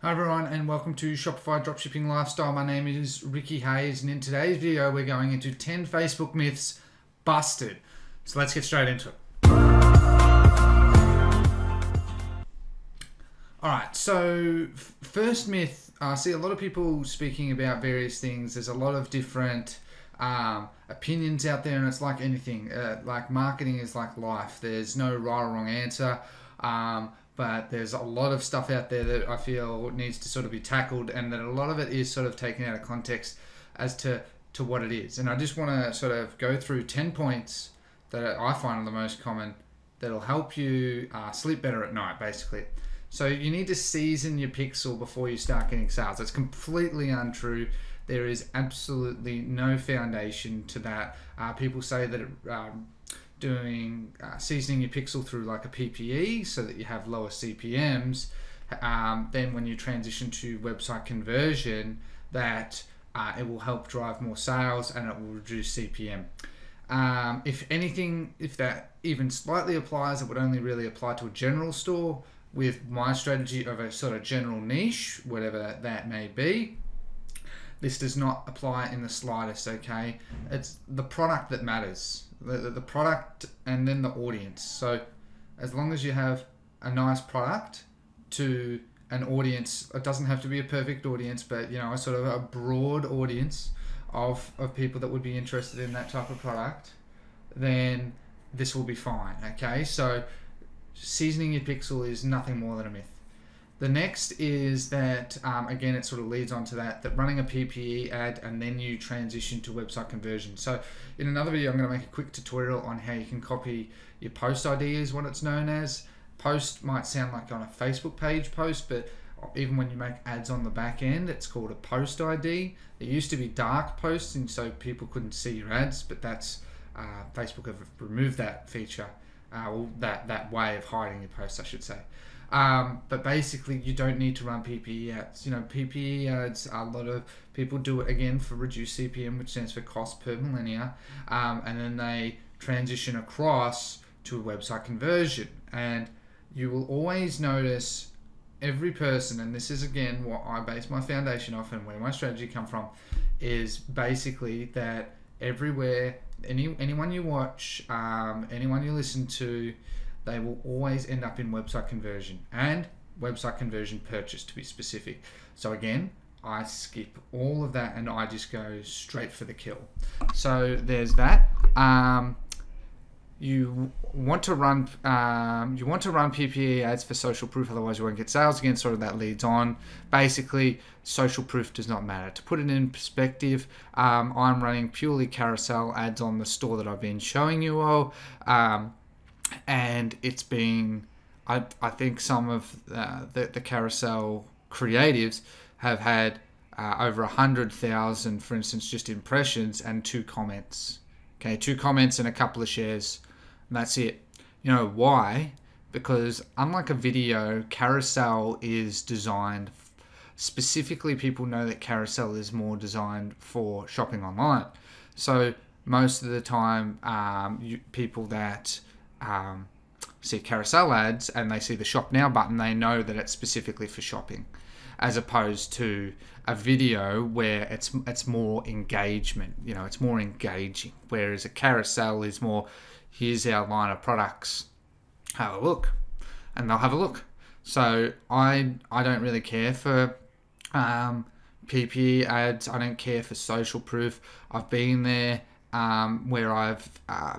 Hi everyone and welcome to Shopify Dropshipping Lifestyle. My name is Ricky Hayes and in today's video we're going into 10 Facebook myths busted. So let's get straight into it. Alright, so first myth, I see a lot of people speaking about various things. There's a lot of different opinions out there and it's like anything. Like marketing is like life. There's no right or wrong answer. But there's a lot of stuff out there that I feel needs to sort of be tackled, and that a lot of it is sort of taken out of context as to what it is. And I just want to sort of go through 10 points that I find are the most common that'll help you sleep better at night, basically. So you need to season your pixel before you start getting sales. It's completely untrue. There is absolutely no foundation to that. People say that seasoning your pixel through like a PPE so that you have lower CPMs, then when you transition to website conversion, that it will help drive more sales and it will reduce CPM. If anything, if that even slightly applies, it would only really apply to a general store with my strategy of a sort of general niche, whatever that may be. This does not apply in the slightest, okay? It's the product that matters. The product and then the audience. So as long as you have a nice product to an audience, it doesn't have to be a perfect audience, but you know, a sort of a broad audience of people that would be interested in that type of product, then this will be fine, okay? So seasoning your pixel is nothing more than a myth. The next is that, again, it sort of leads on to that running a PPE ad and then you transition to website conversion. So in another video, I'm going to make a quick tutorial on how you can copy your post ID is what it's known as. Post might sound like on a Facebook page post, but even when you make ads on the back end, it's called a post ID. It used to be dark posts and so people couldn't see your ads, but that's Facebook have removed that feature, or that way of hiding your posts, I should say. But basically you don't need to run PPE ads. You know, PPE ads, a lot of people do it again for reduced CPM, which stands for cost per millennia, and then they transition across to a website conversion. And you will always notice every person, and this is again what I base my foundation off and where my strategy come from, is basically that everywhere, anyone you watch, anyone you listen to, they will always end up in website conversion and website conversion purchase, to be specific. So again, I skip all of that and I just go straight for the kill. So there's that. You want to run PPE ads for social proof, otherwise you won't get sales. Again, sort of that leads on. Basically, social proof does not matter. To put it in perspective, I'm running purely carousel ads on the store that I've been showing you all. And it's been, I think some of the carousel creatives have had over 100,000, for instance, just impressions and 2 comments. Okay, 2 comments and a couple of shares, and that's it. You know why? Because unlike a video, carousel is designed specifically. People know that carousel is more designed for shopping online. So most of the time, people that see carousel ads and they see the shop now button, they know that it's specifically for shopping, as opposed to a video where it's more engagement. You know, it's more engaging, whereas a carousel is more, here's our line of products, have a look, and they'll have a look. So I don't really care for PPE ads. I don't care for social proof. I've been there where I've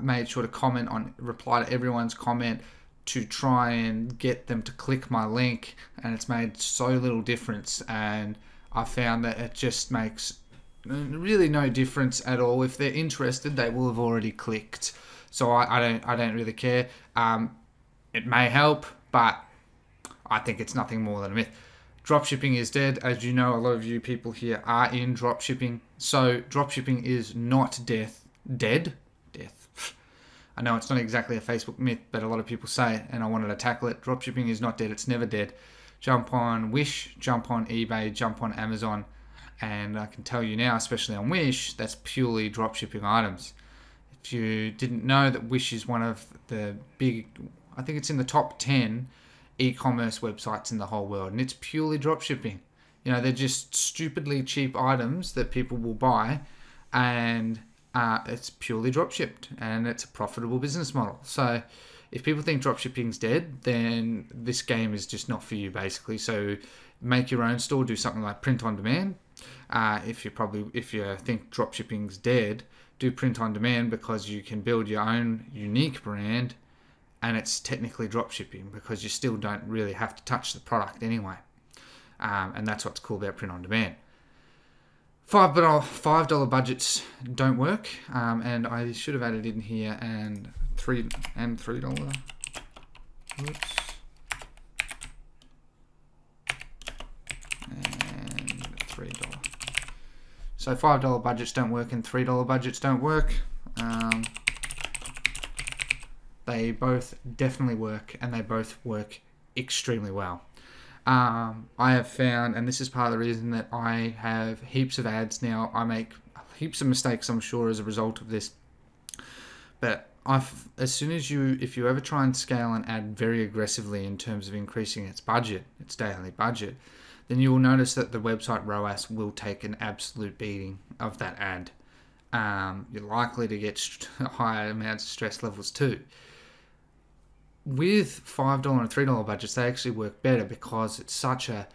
made sure to reply to everyone's comment to try and get them to click my link, and it's made so little difference. And I found that it just makes really no difference at all. If they're interested, they will have already clicked. So I don't really care. It may help, but I think it's nothing more than a myth. Dropshipping is dead. As you know, a lot of you people here are in dropshipping. So dropshipping is not dead. I know it's not exactly a Facebook myth, but a lot of people say it, and I wanted to tackle it. Dropshipping is not dead. It's never dead. Jump on Wish, jump on eBay, jump on Amazon, and I can tell you now, especially on Wish, that's purely dropshipping items. If you didn't know that Wish is one of the big, I think it's in the top 10 e-commerce websites in the whole world, and it's purely dropshipping. You know, they're just stupidly cheap items that people will buy, and it's purely dropshipped, and it's a profitable business model. So if people think dropshipping's dead, then this game is just not for you, basically. So make your own store, do something like print on demand. If you think dropshipping's dead, do print on demand, because you can build your own unique brand, and it's technically dropshipping because you still don't really have to touch the product anyway. And that's what's cool about print on demand. $5 budgets don't work, and I should have added in here and $3. Oops. And $3. So $5 budgets don't work and $3 budgets don't work. They both definitely work, and they both work extremely well. I have found, and this is part of the reason that I have heaps of ads now. I make heaps of mistakes, I'm sure, as a result of this. But if you ever try and scale an ad very aggressively in terms of increasing its budget, its daily budget, then you will notice that the website ROAS will take an absolute beating of that ad. You're likely to get higher amounts of stress levels too. With $5 and $3 budgets, they actually work better because it's such a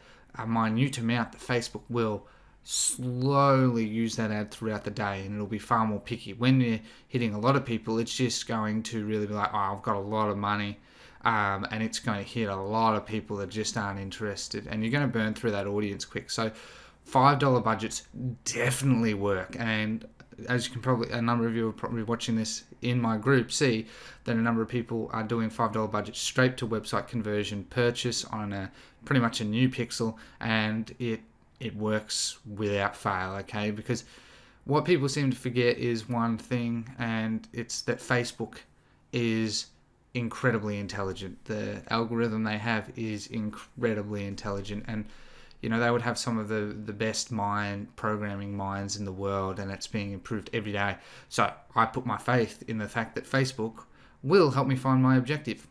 minute amount that Facebook will slowly use that ad throughout the day, and it'll be far more picky. When you're hitting a lot of people, it's just going to really be like, oh, I've got a lot of money, and it's going to hit a lot of people that just aren't interested, and you're going to burn through that audience quick. So $5 budgets definitely work, and as you can probably, a number of you are probably watching this in my group, see that a number of people are doing $5 budgets straight to website conversion purchase on pretty much a new pixel, and it works without fail, okay? Because what people seem to forget is one thing, and it's that Facebook is incredibly intelligent. The algorithm they have is incredibly intelligent, and you know, they would have some of the best programming minds in the world, and it's being improved every day. So I put my faith in the fact that Facebook will help me find my objective.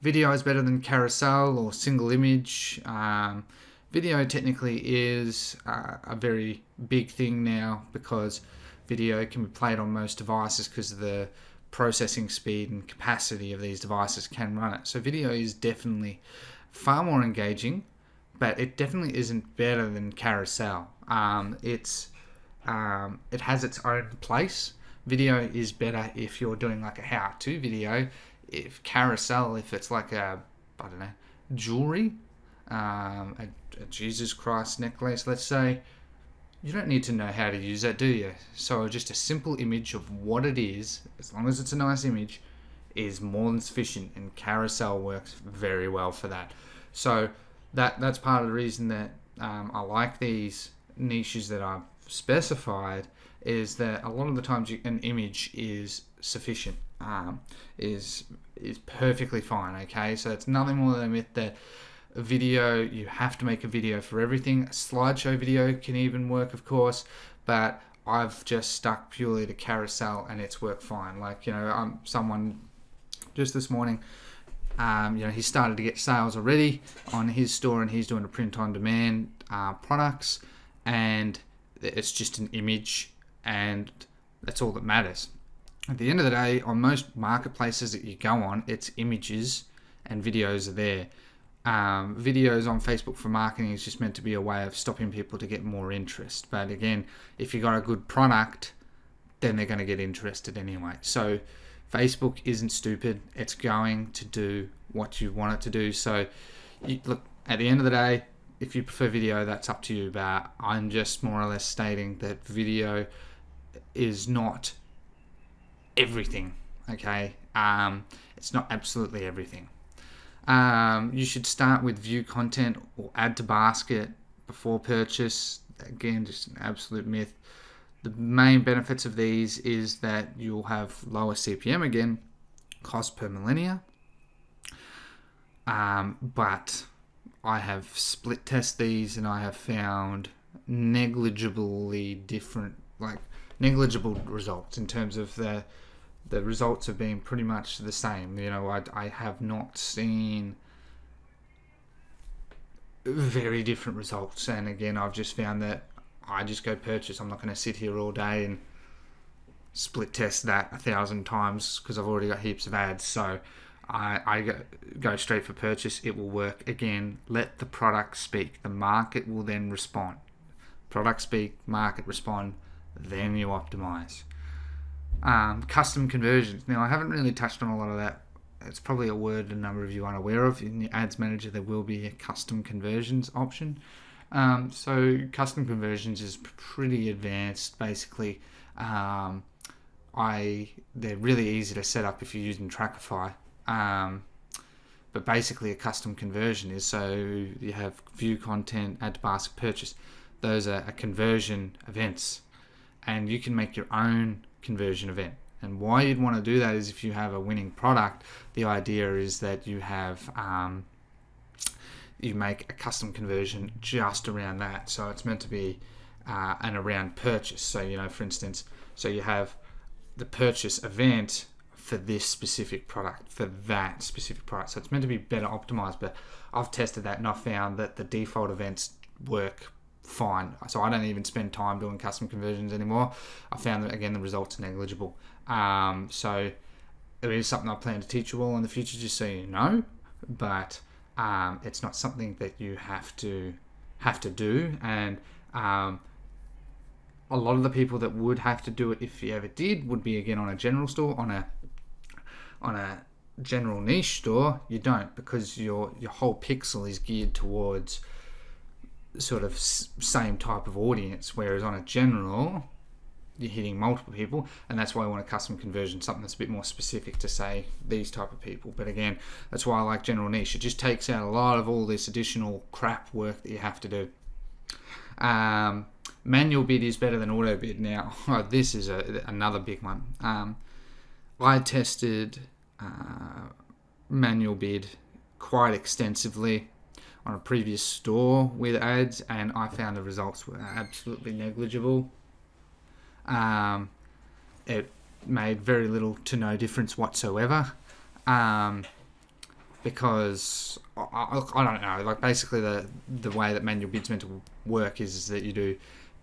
Video is better than carousel or single image. Video technically is a very big thing now, because video can be played on most devices because of the processing speed and capacity of these devices can run it. So video is definitely far more engaging, but it definitely isn't better than carousel. It has its own place. Video is better if you're doing like a how-to video. If carousel, if it's like jewelry, a Jesus Christ necklace, let's say, you don't need to know how to use that, do you? So just a simple image of what it is, as long as it's a nice image, is more than sufficient, and carousel works very well for that. So that's part of the reason that I like these niches that I've specified, is that a lot of the times an image is sufficient, is perfectly fine, okay? So it's nothing more than a myth that a video, you have to make a video for everything. A slideshow video can even work, of course, but I've just stuck purely to carousel, and it's worked fine. Like, you know, someone just this morning, you know, he started to get sales already on his store, and he's doing a print-on-demand products, and it's just an image, and that's all that matters. At the end of the day, on most marketplaces that you go on, it's images and videos are there. Videos on Facebook for marketing is just meant to be a way of stopping people to get more interest. But again, if you got a good product, then they're going to get interested anyway. So Facebook isn't stupid. It's going to do what you want it to do. So look, at the end of the day, if you prefer video, that's up to you. But I'm just more or less stating that video is not everything, okay? It's not absolutely everything. You should start with view content or add to basket before purchase. Again, just an absolute myth. The main benefits of these is that you'll have lower CPM, again, cost per millennia. But I have split test these, and I have found negligibly different, like negligible results in terms of the the results have been pretty much the same. You know, I have not seen very different results. And again, I've just found that I just go purchase. I'm not going to sit here all day and split test that 1,000 times because I've already got heaps of ads. So I go straight for purchase. It will work. Again, let the product speak. The market will then respond. Product speak, market respond, then you optimize. Custom conversions. Now, I haven't really touched on a lot of that. It's probably a word a number of you aren't aware of. In the Ads Manager, there will be a custom conversions option. So custom conversions is pretty advanced. Basically, they're really easy to set up if you're using Shopify. But basically, a custom conversion is, so you have view content, add to basket, purchase. Those are conversion events, and you can make your own conversion event. And why you'd want to do that is if you have a winning product, the idea is that you have you make a custom conversion just around that. So it's meant to be an around purchase. So, you know, for instance, so you have the purchase event for this specific product, for that specific product. So it's meant to be better optimized, but I've tested that and I've found that the default events work fine. So I don't even spend time doing custom conversions anymore. I found that, again, the results are negligible. So it is something I plan to teach you all in the future, just so you know, but it's not something that you have to do. And a lot of the people that would have to do it, if you ever did, would be, again, on a general store. On a general niche store, you don't, because your whole pixel is geared towards sort of same type of audience, whereas on a general, you're hitting multiple people, and that's why I want a custom conversion, something that's a bit more specific to say these type of people. But again, that's why I like general niche. It just takes out a lot of all this additional crap work that you have to do. Manual bid is better than auto bid. Now, this is another big one. I tested manual bid quite extensively on a previous store with ads, and I found the results were absolutely negligible. It made very little to no difference whatsoever, because I don't know, like, basically the way that manual bid's meant to work is that you do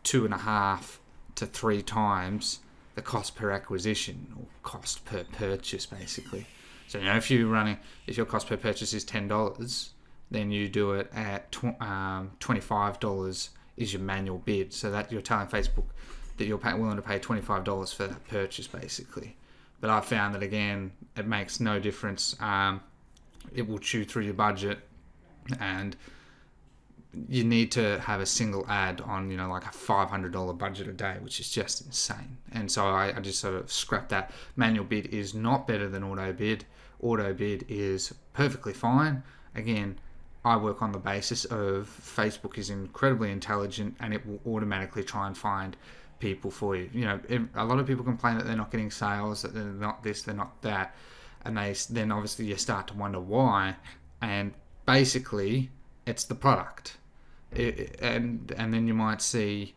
2.5 to 3 times the cost per acquisition, or cost per purchase, basically. So, you know, if your cost per purchase is $10, then you do it at $25 is your manual bid. So that you're telling Facebook that you're willing to pay $25 for that purchase, basically. But I found that, again, it makes no difference. It will chew through your budget, and you need to have a single ad on, you know, like a $500 budget a day, which is just insane. And so I just sort of scrapped that. Manual bid is not better than auto bid. Auto bid is perfectly fine. Again, I work on the basis of Facebook is incredibly intelligent, and it will automatically try and find people for you. You know, a lot of people complain that they're not getting sales, that they're not this, they're not that, and then obviously you start to wonder why. And basically, it's the product. And then you might see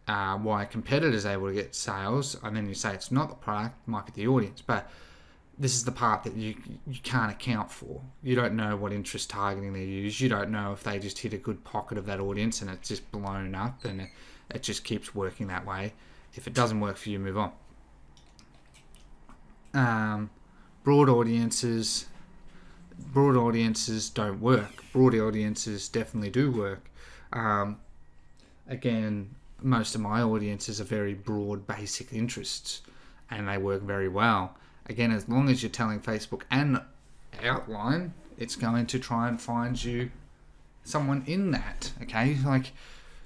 why a competitor's able to get sales, and then you say it's not the product, it might be the audience. But this is the part that you can't account for. You don't know what interest targeting they use. You don't know if they just hit a good pocket of that audience and it's just blown up and it just keeps working that way. If it doesn't work for you, move on. Broad audiences don't work. Broad audiences definitely do work. Again, most of my audiences are very broad, basic interests, and they work very well. Again, as long as you're telling Facebook and outline, it's going to try and find you someone in that. Okay, like,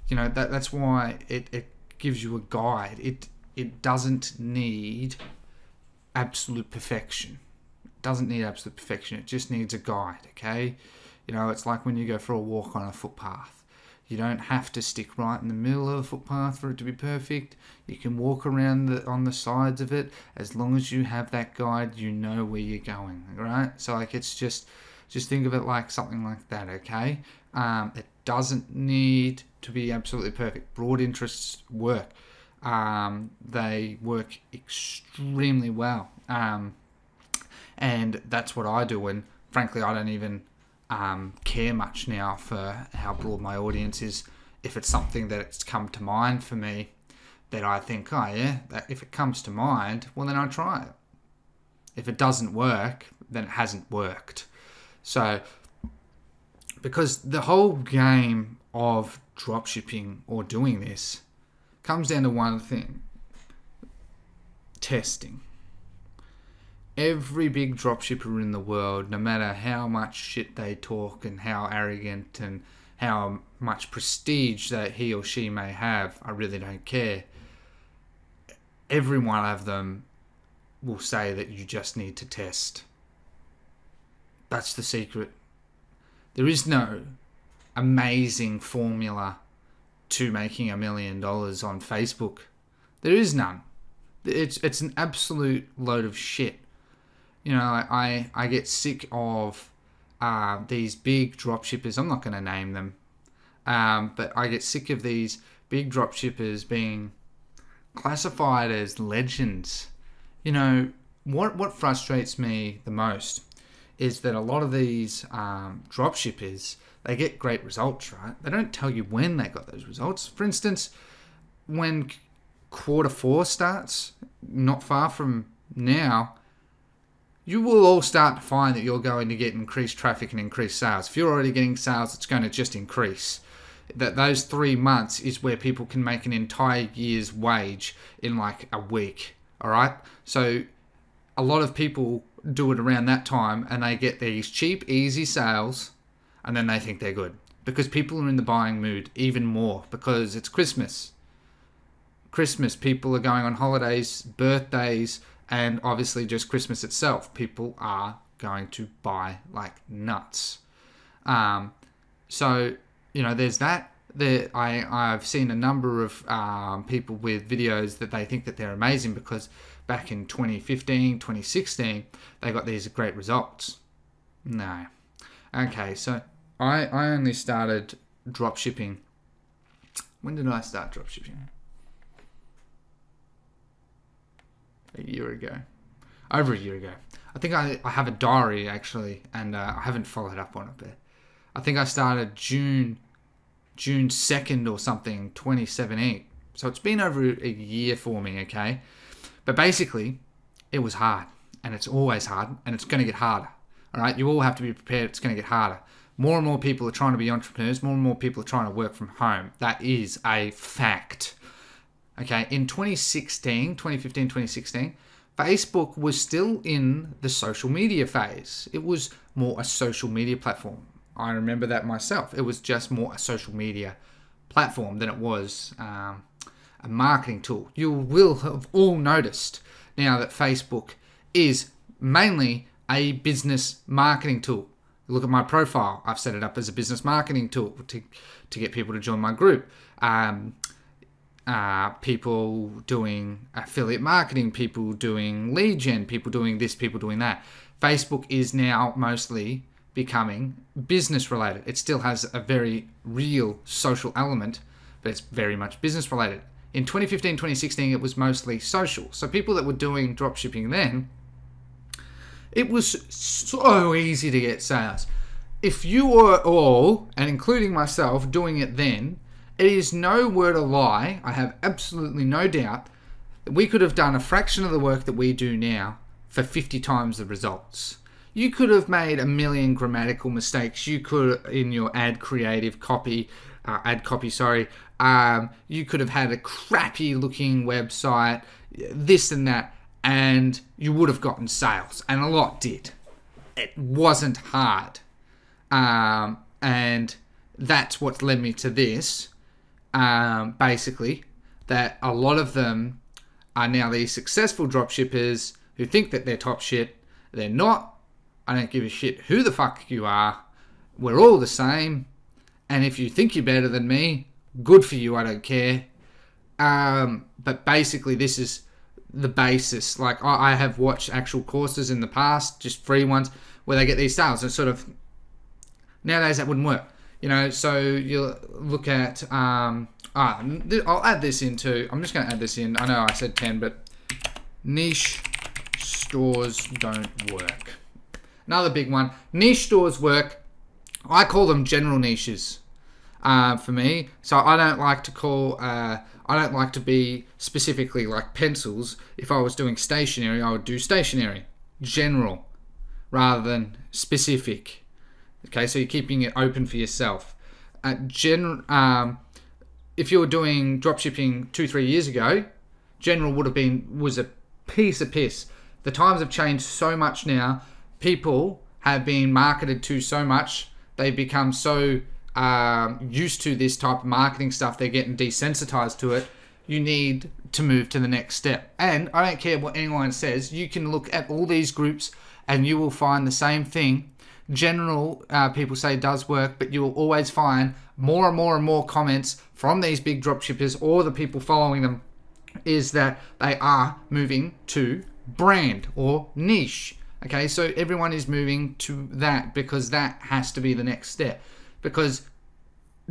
you know, that's why it gives you a guide. It doesn't need absolute perfection. It doesn't need absolute perfection. It just needs a guide. Okay, you know, it's like when you go for a walk on a footpath. You don't have to stick right in the middle of the footpath for it to be perfect. You can walk around on the sides of it. As long as you have that guide, you know where you're going, right? So, like, it's just think of it like something like that, okay? It doesn't need to be absolutely perfect. Broad interests work. They work extremely well. And that's what I do. And frankly, I don't even care much now for how broad my audience is. If it's something that it's come to mind for me, that I think, oh yeah, that if it comes to mind, well then I try it. If it doesn't work, then it hasn't worked. So, because the whole game of dropshipping or doing this comes down to one thing: testing. Every big dropshipper in the world, no matter how much shit they talk and how arrogant and how much prestige that he or she may have, I really don't care. Every one of them will say that you just need to test. That's the secret. There is no amazing formula to making $1 million on Facebook. There is none. It's an absolute load of shit. You know, I get sick of these big dropshippers. I'm not going to name them. But I get sick of these big dropshippers being classified as legends. You know, what frustrates me the most is that a lot of these dropshippers, they get great results, right? They don't tell you when they got those results. For instance, when Q4 starts, not far from now, you will all start to find that you're going to get increased traffic and increased sales. If you're already getting sales, it's going to just increase. That those 3 months is where people can make an entire year's wage in like a week. All right. So a lot of people do it around that time and they get these cheap, easy sales and then they think they're good because people are in the buying mood even more because it's Christmas. People are going on holidays, birthdays, and obviously just Christmas itself. People are going to buy like nuts. So, you know, there's that. I've seen a number of people with videos that they think that they're amazing because back in 2015, 2016, they got these great results. No. Okay, so I only started dropshipping. When did I start dropshipping? A year ago. Over a year ago. I think I have a diary actually, and I haven't followed up on it, but I think I started June 2nd or something, 2017. So it's been over a year for me, okay? But basically, it was hard, and it's always hard, and it's going to get harder. All right, you all have to be prepared. It's going to get harder. More and more people are trying to be entrepreneurs. More and more people are trying to work from home. That is a fact. Okay, in 2015, 2016, Facebook was still in the social media phase. It was more a social media platform. I remember that myself. It was just more a social media platform than it was a marketing tool. You will have all noticed now that Facebook is mainly a business marketing tool. Look at my profile. I've set it up as a business marketing tool to get people to join my group. People doing affiliate marketing, people doing lead gen, people doing this, people doing that. Facebook is now mostly becoming business related. It still has a very real social element, but it's very much business related. In 2015, 2016, it was mostly social. So people that were doing dropshipping then, it was so easy to get sales. If you were all, and including myself, doing it then, it is no word of lie, I have absolutely no doubt, that we could have done a fraction of the work that we do now for 50 times the results. You could have made a million grammatical mistakes. You could, in your ad copy, you could have had a crappy looking website, this and that, and you would have gotten sales, and a lot did. It wasn't hard. And that's what led me to this. Basically, that a lot of them are now these successful dropshippers who think that they're top shit. They're not. I don't give a shit who the fuck you are. We're all the same. And if you think you're better than me, good for you. I don't care. But basically, this is the basis. Like, I have watched actual courses in the past, just free ones, where they get these sales. And sort of, nowadays that wouldn't work. You know, so you look at, I'll add this into, I'm just going to add this in. I know I said 10, but niche stores don't work. Another big one. Niche stores work. I call them general niches for me. So I don't like to call, I don't like to be specifically like pencils. If I was doing stationery, I would do stationery. General rather than specific. Okay, so you're keeping it open for yourself. If you were doing dropshipping 2-3 years ago, general was a piece of piss. The times have changed so much now. People have been marketed to so much. They've become so used to this type of marketing stuff. They're getting desensitized to it. You need to move to the next step. And I don't care what anyone says. You can look at all these groups and you will find the same thing. General, people say does work, but you will always find more and more and more comments from these big dropshippers or the people following them is that they are moving to brand or niche. Okay, so everyone is moving to that because that has to be the next step. Because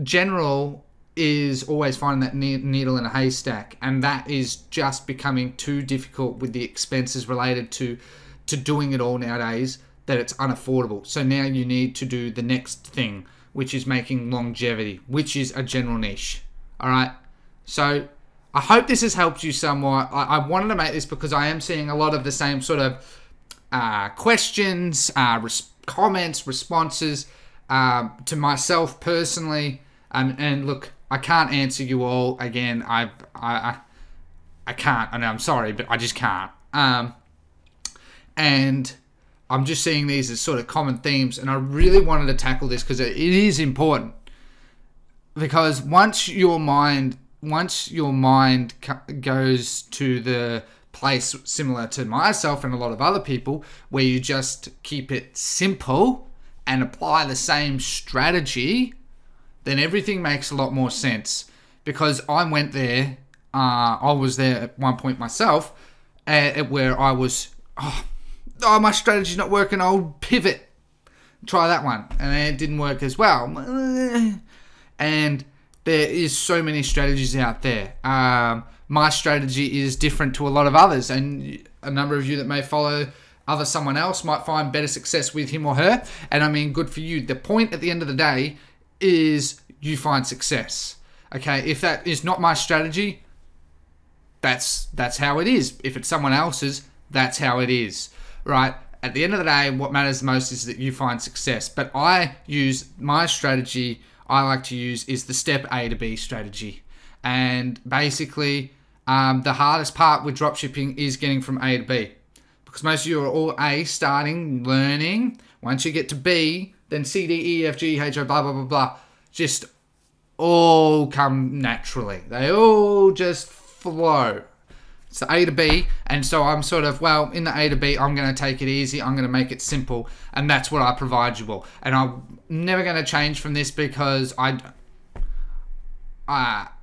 general is always finding that needle in a haystack, and that is just becoming too difficult with the expenses related to doing it all nowadays, that it's unaffordable. So now you need to do the next thing, which is making longevity, which is a general niche. All right. So I hope this has helped you somewhat. I wanted to make this because I am seeing a lot of the same sort of questions, comments, responses to myself personally. And look, I can't answer you all. Again, I can't. I know, I'm sorry, but I just can't. And I'm just seeing these as sort of common themes, and I really wanted to tackle this because it is important. Because once your mind goes to the place similar to myself and a lot of other people, where you just keep it simple and apply the same strategy, then everything makes a lot more sense. Because I went there, I was there at one point myself, where I was, oh, my strategy's not working, I'll pivot. Try that one. And it didn't work as well. And there is so many strategies out there. My strategy is different to a lot of others. And a number of you that may follow someone else might find better success with him or her. And I mean, good for you. The point at the end of the day is you find success. Okay, if that is not my strategy, that's how it is. If it's someone else's, that's how it is. Right, at the end of the day, what matters most is that you find success. But I use my strategy, I like to use, is the step A to B strategy. And basically, the hardest part with dropshipping is getting from A to B. Because most of you are all A, starting, learning. Once you get to B, then C, D, E, F, G, H, O, blah, blah, blah, blah. Just all come naturally. They all just flow. It's the A to B, and so I'm sort of, well, in the A to B, I'm going to take it easy, I'm going to make it simple, and that's what I provide you all. And I'm never going to change from this because I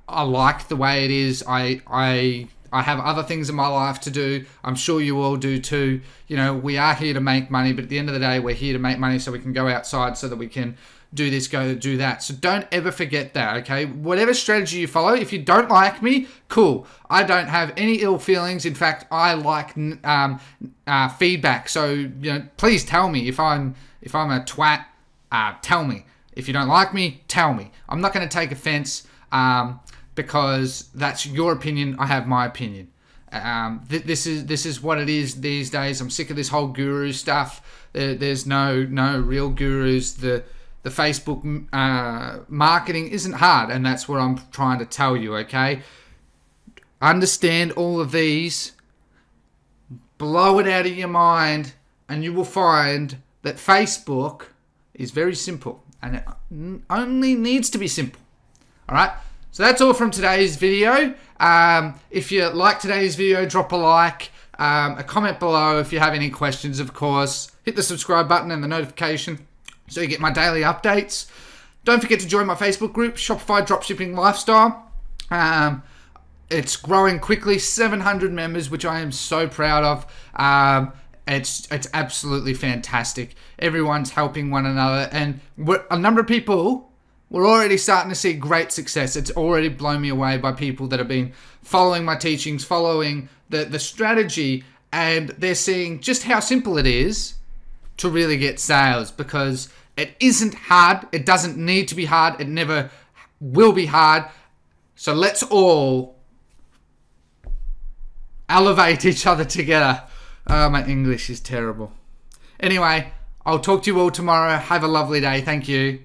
like the way it is. I have other things in my life to do. I'm sure you all do too. You know, we are here to make money, but at the end of the day, we're here to make money so we can go outside, so that we can do this, go do that. So don't ever forget that, okay? Whatever strategy you follow, if you don't like me, cool. I don't have any ill feelings. In fact, I like feedback. So, you know, please tell me if I'm a twat. Tell me. If you don't like me, tell me. I'm not going to take offense because that's your opinion. I have my opinion. This is what it is these days. I'm sick of this whole guru stuff. There's no real gurus. The Facebook marketing isn't hard, and that's what I'm trying to tell you, okay? Understand all of these, blow it out of your mind, and you will find that Facebook is very simple, and it only needs to be simple. All right? So that's all from today's video. If you like today's video, drop a like, a comment below if you have any questions, of course. Hit the subscribe button and the notification so you get my daily updates. Don't forget to join my Facebook group, Shopify Dropshipping Lifestyle. It's growing quickly, 700 members, which I am so proud of. It's absolutely fantastic. Everyone's helping one another, and a number of people We're already starting to see great success. It's already blown me away by people that have been following my teachings, following the strategy, and they're seeing just how simple it is to really get sales, because it isn't hard. It doesn't need to be hard. It never will be hard. So let's all elevate each other together. My English is terrible. Anyway, I'll talk to you all tomorrow. Have a lovely day. Thank you.